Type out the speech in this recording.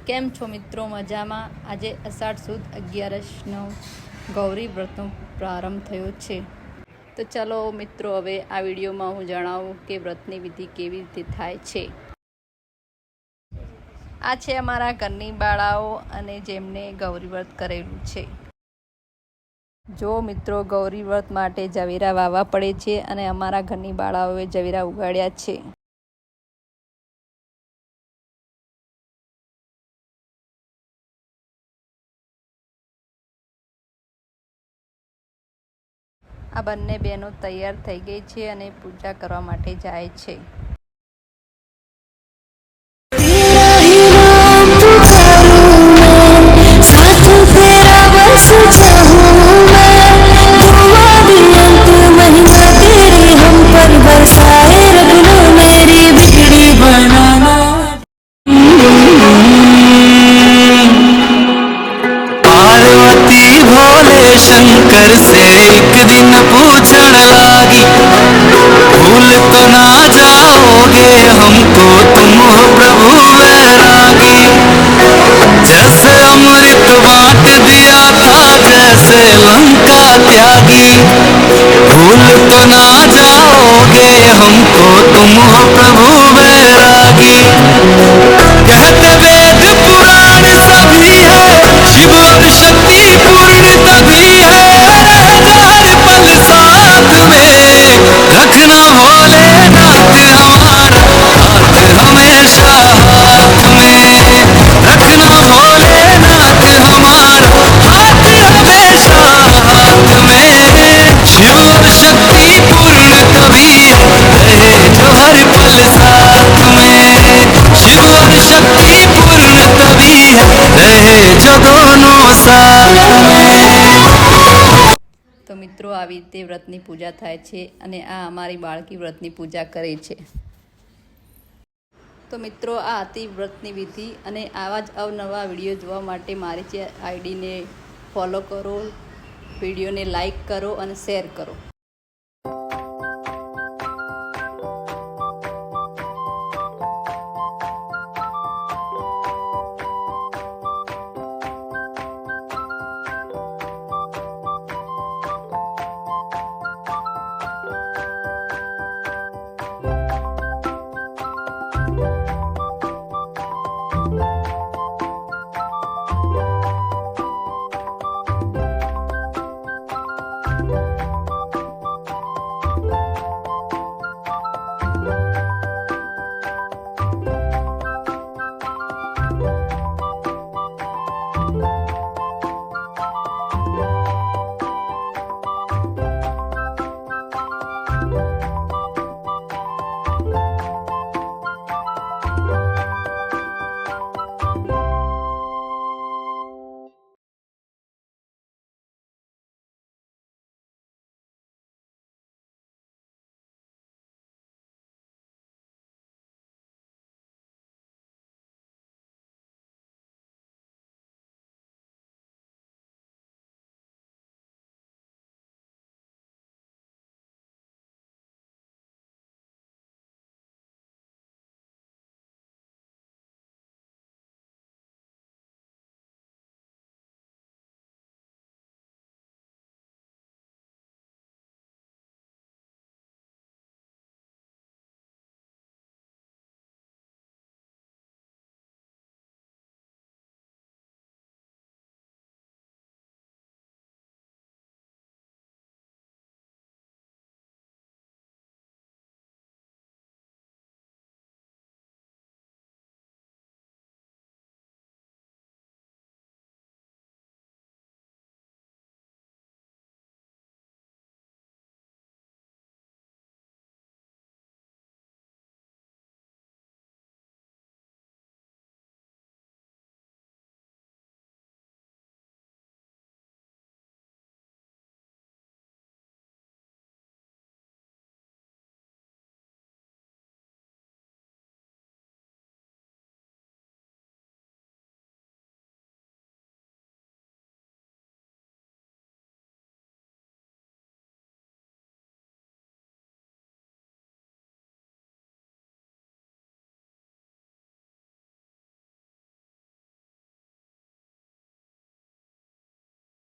કેમ છો મિત્રો? મજામાં? આજે અષાઢ સુદ 11નો ગૌરી વ્રતનો પ્રારંભ થયો છે. તો ચાલો મિત્રો, હવે આ વિડીયોમાં હું જણાવું કે વ્રતની વિધિ કેવી રીતે થાય છે. આ છે અમારા ઘરની બાળાઓ અને જેમને ગૌરી વ્રત કરેલું છે. જો મિત્રો, ગૌરી વ્રત માટે જવેરા વાવવા પડે છે અને અમારા ઘરની બાળાઓએ જવેરા ઉગાડ્યા છે. આ બંને બહેનો તૈયાર થઈ ગઈ છે અને પૂજા કરવા માટે જાય છે. शंकर से एक दिन पूछण लागी, भूल तो ना जाओगे हमको तुम हो प्रभु वैरागी। जैसे अमृत बांट दिया था जैसे लंका त्यागी, भूल तो ना जाओगे हमको तुम हो प्रभु वैरागी। कहते वेद पुराण सभी है, शिव और शक्ति पूर्ण तभी है। हर पल साथ में रखना भोलेनाथ हमारा हाथ हमेशा हाथ में, रखना भोलेनाथ हमारा हाथ हमेशा हाथ में। शिव और शक्ति पूर्ण तभी है, रहे जो हर पल साथ में। शिव और शक्ति पूर्ण तभी है, रहे जो दोनों साथ में। તો મિત્રો, આવી રીતે વ્રતની પૂજા થાય છે અને આ અમારી બાળકી વ્રતની પૂજા કરે છે. તો મિત્રો, આ હતી વ્રતની વિધિ અને આવા જ અવનવા વિડીયો જોવા માટે મારી આઈડીને ફોલો કરો, વિડીયોને લાઈક કરો અને શેર કરો.